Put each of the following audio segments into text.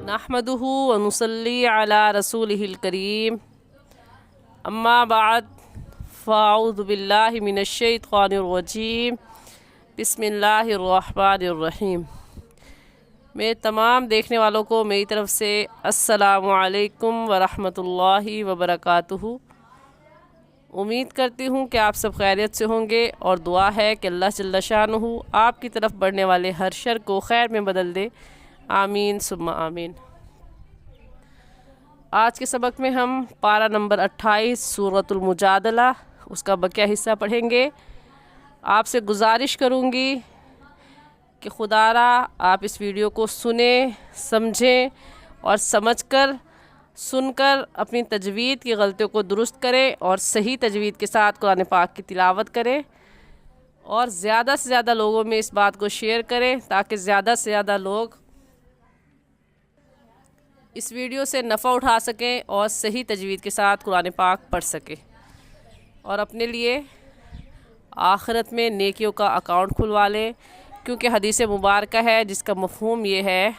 नहमदुहु व नुसल्ली अला रसूलिहिल करीम अम्मा बाद फ़अऊज़ु बिल्लाहि मिनश शैतानिर रजीम बिस्मिल्लाहिर रहमानिर रहीम। मेरे तमाम देखने वालों को मेरी तरफ़ से अस्सलामु अलैकुम व रहमतुल्लाहि व बरकातुहू। उम्मीद करती हूँ कि आप सब खैरियत से होंगे और दुआ है कि अल्लाह जल्ल शानुहु आपकी तरफ बढ़ने वाले हर शर को खैर में बदल दे। आमीन सुम्मा आमीन। आज के सबक में हम पारा नंबर 28 सूरतुल मुजादला उसका बकिया हिस्सा पढ़ेंगे। आपसे गुजारिश करूँगी कि खुदारा आप इस वीडियो को सुने, समझें और समझकर सुनकर अपनी तजवीद की गलतियों को दुरुस्त करें और सही तजवीद के साथ कुरान पाक की तिलावत करें और ज़्यादा से ज़्यादा लोगों में इस बात को शेयर करें ताकि ज़्यादा से ज़्यादा लोग इस वीडियो से नफ़ा उठा सकें और सही तजवीद के साथ कुरान पाक पढ़ सकें और अपने लिए आखिरत में नेकियों का अकाउंट खुलवा लें। क्योंकि हदीस मुबारक है जिसका मफ़हूम ये है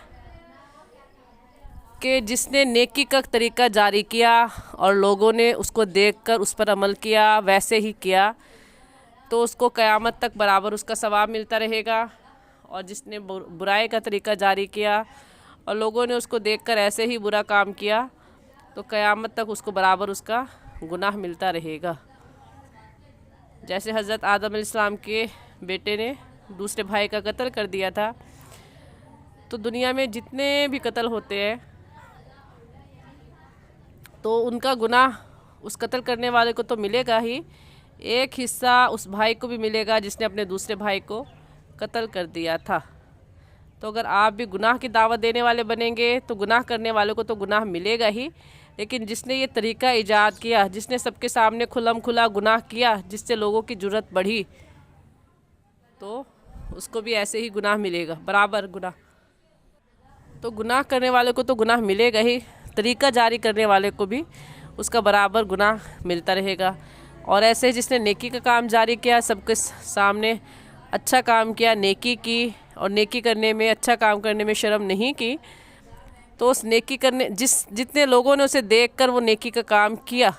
कि जिसने नेकी का तरीका जारी किया और लोगों ने उसको देखकर उस पर अमल किया, वैसे ही किया, तो उसको क़यामत तक बराबर उसका सवाब मिलता रहेगा। और जिसने बुराई का तरीका जारी किया और लोगों ने उसको देखकर ऐसे ही बुरा काम किया तो क़यामत तक उसको बराबर उसका गुनाह मिलता रहेगा। जैसे हज़रत आदम अलैहिस्सलाम के बेटे ने दूसरे भाई का कत्ल कर दिया था, तो दुनिया में जितने भी कत्ल होते हैं तो उनका गुनाह उस कत्ल करने वाले को तो मिलेगा ही, एक हिस्सा उस भाई को भी मिलेगा जिसने अपने दूसरे भाई को कत्ल कर दिया था। तो अगर आप भी गुनाह की दावत देने वाले बनेंगे तो गुनाह करने वाले को तो गुनाह मिलेगा ही, लेकिन जिसने ये तरीका ईजाद किया, जिसने सबके सामने खुलम खुला गुनाह किया जिससे लोगों की जुर्रत बढ़ी, तो उसको भी ऐसे ही गुनाह मिलेगा, बराबर गुनाह। तो गुनाह करने वाले को तो गुनाह मिलेगा ही, तरीका जारी करने वाले को भी उसका बराबर गुनाह मिलता रहेगा। और ऐसे जिसने नेकी का काम जारी किया, सबके सामने अच्छा काम किया, नेकी की और नेकी करने में, अच्छा काम करने में शर्म नहीं की, तो उस नेकी करने जितने लोगों ने उसे देखकर वो नेकी का काम किया,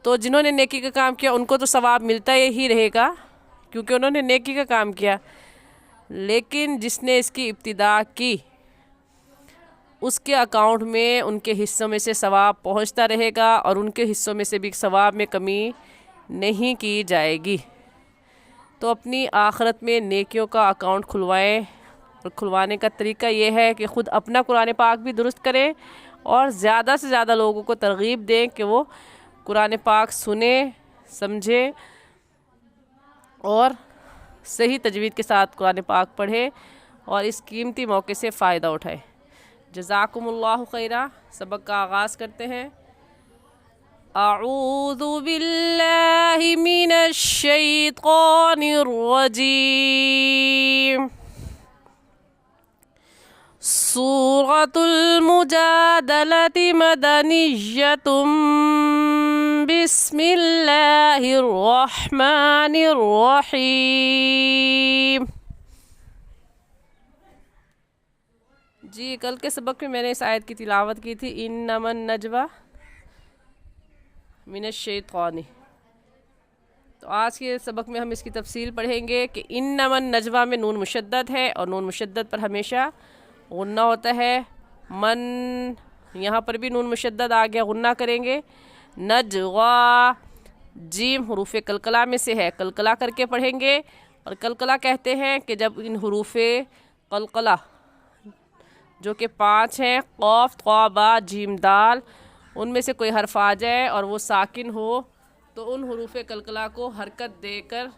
तो जिन्होंने नेकी का काम किया उनको तो सवाब मिलता ही रहेगा क्योंकि उन्होंने नेकी का काम किया। लेकिन जिसने इसकी इब्तिदा की उसके अकाउंट में उनके हिस्सों में से सवाब पहुंचता रहेगा और उनके हिस्सों में से भी सवाब में कमी नहीं की जाएगी। तो अपनी आखिरत में नेकियों का अकाउंट खुलवाएं और खुलवाने का तरीका ये है कि ख़ुद अपना कुरान पाक भी दुरुस्त करें और ज़्यादा से ज़्यादा लोगों को तरगीब दें कि वो कुरान पाक सुने, समझे और सही तजवीद के साथ कुरान पाक पढ़े और इस कीमती मौके से फ़ायदा उठाएं। जज़ाकुमुल्लाहु खैरा। सबक का आगाज़ करते हैं। अऊज़ु बिल्लाहि मिनश शैतानिर रजीम। सूरतुल मुजादलति मदनिय्यतुम बिस्मिल्लाहिर रहमानिर रहीम। जी, कल के सबक में मैंने इस आयत की तिलावत की थी, इन्नमन नजवा मिनश शैतानी। तो आज के सबक में हम इसकी तफसील पढ़ेंगे कि इन्नमन नजवा में नून मुशद्दद है और नून मुशद्दद पर हमेशा गुन्ना होता है। मन, यहाँ पर भी नून मुशद्दद आ गया, गुन्ना करेंगे। नजवा, जीम हुरूफ कलकला में से है, कलकला करके पढ़ेंगे। और कलकला कहते हैं कि जब इन हुरूफ कलकला जो कि 5 हैं, क़ाफ़, क़ा, बा, जीम, दाल, उनमें से कोई हर्फ आ जाए और वो साकिन हो तो उन हुरूफ कलकला को हरकत देकर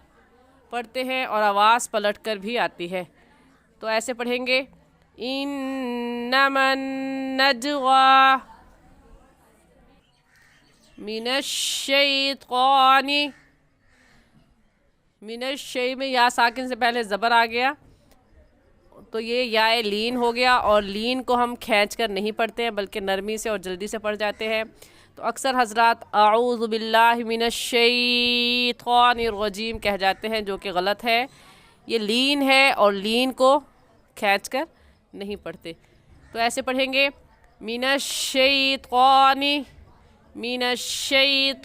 पढ़ते हैं और आवाज़ पलट कर भी आती है। तो ऐसे पढ़ेंगे, इन्नमन नजवा मिनश शैतानी। मिनश शै में या साकिन से पहले ज़बर आ गया तो ये याए लीन हो गया और लीन को हम खींच कर नहीं पढ़ते हैं बल्कि नरमी से और जल्दी से पढ़ जाते हैं। तो अक्सर हज़रात अऊज़ु बिल्लाहि मिनश शैतानिर रजीम कह जाते हैं, जो कि गलत है। ये लीन है और लीन को खींच कर नहीं पढ़ते। تو ایسے پڑھیں گے منشیطانی منشیطانی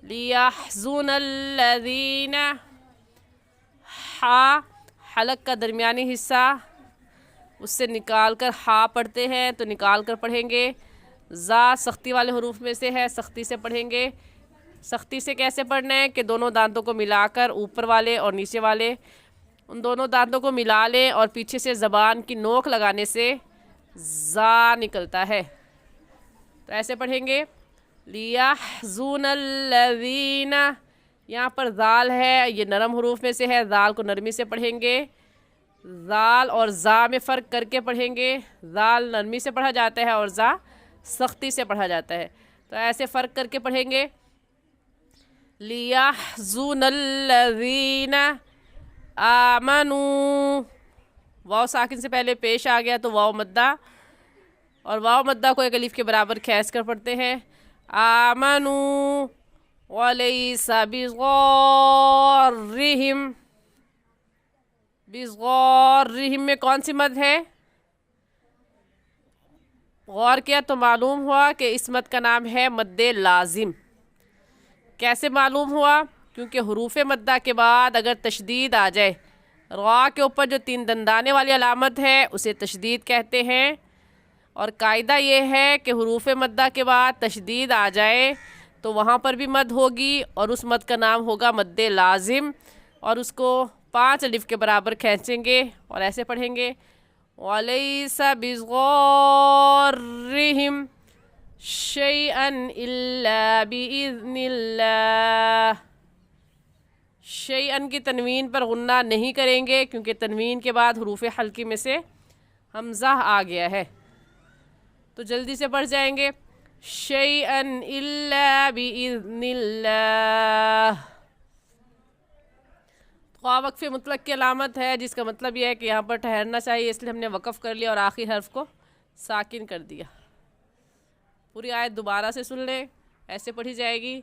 لیحزن الذین، ہا حلق کا درمیانی حصہ اس سے نکال کر ہا پڑھتے ہیں تو نکال کر پڑھیں گے. زا سختی والے حروف میں سے ہے، سختی سے پڑھیں گے. سختی سے کیسے پڑھنا ہے کہ دونوں دانتوں کو ملا کر اوپر والے اور نیچے والے ان دونوں دانتوں کو ملا لیں اور پیچھے سے زبان کی نوک لگانے سے زا نکلتا ہے. تو ایسے پڑھیں گے لیحزن الذین. یہاں پر ذال ہے، یہ نرم حروف میں سے ہے، ذال کو نرمی سے پڑھیں گے. ذال اور زا میں فرق کر کے پڑھیں گے. ذال نرمی سے پڑھا جاتا ہے اور زا سختی سے پڑھا جاتا ہے. تو ایسے فرق کر کے پڑھیں گے لیحزن الذین آمنوا. واو ساکن سے پہلے پیش آ گیا تو واو مدہ، اور واو مدہ کو ایک الف کے برابر کھینچ کر پڑھتے ہیں. آمنوا ولیس بضارہم. بضارہم میں کون سی مد ہے؟ غور کیا تو معلوم ہوا کہ اس مد کا نام ہے مد لازم. کیسے معلوم ہوا؟ کیونکہ حروف مدہ کے بعد اگر تشدید آ جائے، را کے اوپر جو 3 دندانے والی علامت ہے اسے تشدید کہتے ہیں. اور قاعدہ یہ ہے کہ حروف مدہ کے بعد تشدید آ جائے تو وہاں پر بھی مد ہوگی اور اس مد کا نام ہوگا مد لازم، اور اس کو 5 الف کے برابر کھینچیں گے اور ایسے پڑھیں گے وَلَيْسَ بِضَارِّهِمْ شَيْئًا إِلَّا بِإِذْنِ اللَّهِ. شیئن کی تنوین پر غنہ نہیں کریں گے کیونکہ تنوین کے بعد حروف حلقی میں سے حمزہ آ گیا ہے. تو جلدی سے پڑھ جائیں گے شیئن الا باذن اللہ. خواہ وقف مطلق کی علامت ہے جس کا مطلب یہ ہے کہ یہاں پر ٹھہرنا چاہیے، اس لیے ہم نے وقف کر لیا اور آخری حرف کو ساکن کر دیا. پوری آیت دوبارہ سے سن لیں، ایسے پڑھی جائے گی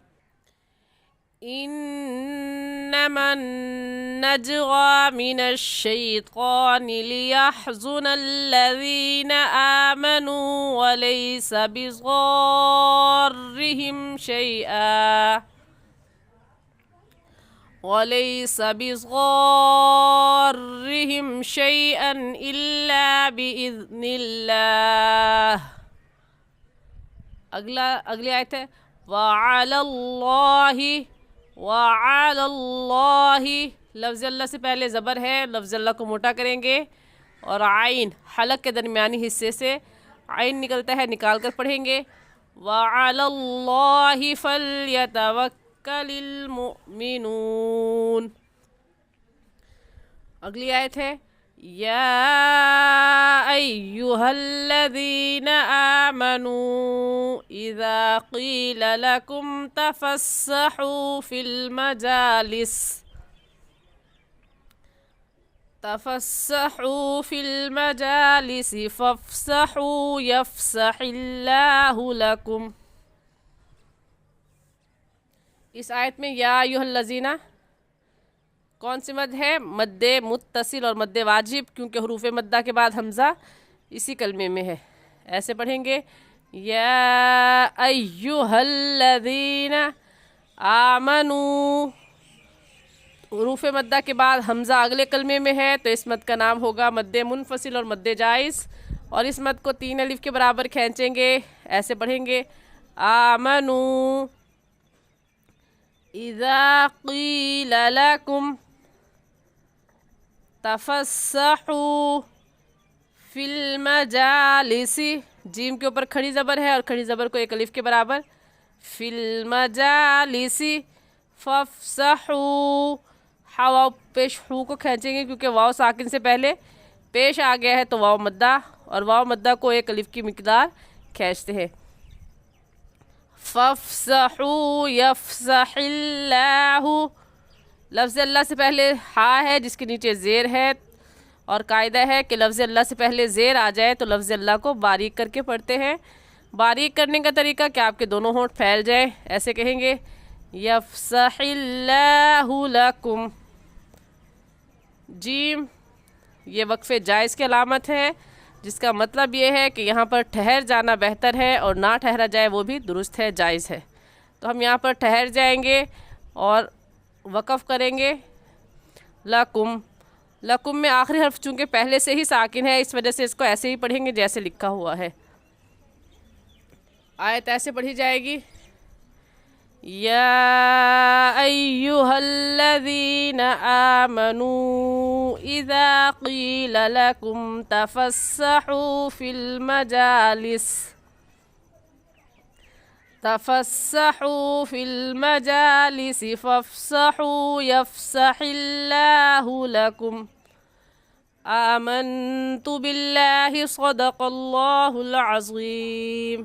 انما النجوى من الشيطان ليحزن الذين آمنوا وليس بضارهم شيئا وليس بضارهم شيئا إلا بإذن الله. اگلی آیت ہے وعلى الله. وعلى الله لفظ اللہ سے پہلے زبر ہے، لفظ اللہ کو موٹا کریں گے اور عین حلق کے درمیانی حصے سے عین نکلتا ہے، نکال کر پڑھیں گے وعلى الله فليتوكل المؤمنون. اگلی آیت ہے یا ایھا الذین آمنوا اذا قیل لکم تفسحوا فی المجالس فافسحوا یفسح اللہ لکم. اس آیت میں یا ایھا الذین کون سی مد ہے؟ مد متصل اور مد واجب، کیونکہ حروف مدہ کے بعد حمزہ اسی کلمے میں ہے. ایسے پڑھیں گے یا ایھا الذین آمنوا. حروف مدہ کے بعد حمزہ اگلے کلمے میں ہے تو اس مد کا نام ہوگا مد منفصل اور مد جائز، اور اس مد کو 3 الف کے برابر کھینچیں گے. ایسے پڑھیں گے آمنوا اذا قیل لکم تفسحوا فی المجالس. جیم کے اوپر کھڑی زبر ہے اور کھڑی زبر کو 1 الف کے برابر. فی المجالس فافسحوا. واو پیش ہو کو کھینچیں گے کیونکہ واو ساکن سے پہلے پیش آ گیا ہے تو واو مدہ، اور واو مدہ کو 1 الف کی مقدار کھینچتے ہیں. فافسحوا یفسح اللہ. لفظ اللہ سے پہلے ہا ہے جس کے نیچے زیر ہے، اور قاعدہ ہے کہ لفظ اللہ سے پہلے زیر آ جائے تو لفظ اللہ کو باریک کر کے پڑھتے ہیں. باریک کرنے کا طریقہ کہ آپ کے دونوں ہونٹ پھیل جائیں. ایسے کہیں گے یفسح اللہ لکم. جیم یہ وقف جائز کی علامت ہے جس کا مطلب یہ ہے کہ یہاں پر ٹھہر جانا بہتر ہے اور نہ ٹھہرا جائے وہ بھی درست ہے، جائز ہے۔ تو ہم یہاں پر ٹھہر جائیں گے اور وقف کریں گے لکم۔ لکم میں آخری حرف چونکہ پہلے سے ہی ساکن ہے، اس وجہ سے اس کو ایسے ہی پڑھیں گے جیسے لکھا ہوا ہے۔ آیت ایسے پڑھی جائے گی، یا ایہا الذین آمنوا اذا قیل لکم تفسحوا فی المجالس فافسحوا یفسح اللہ لکم آمنت باللہ صدق اللہ العظیم۔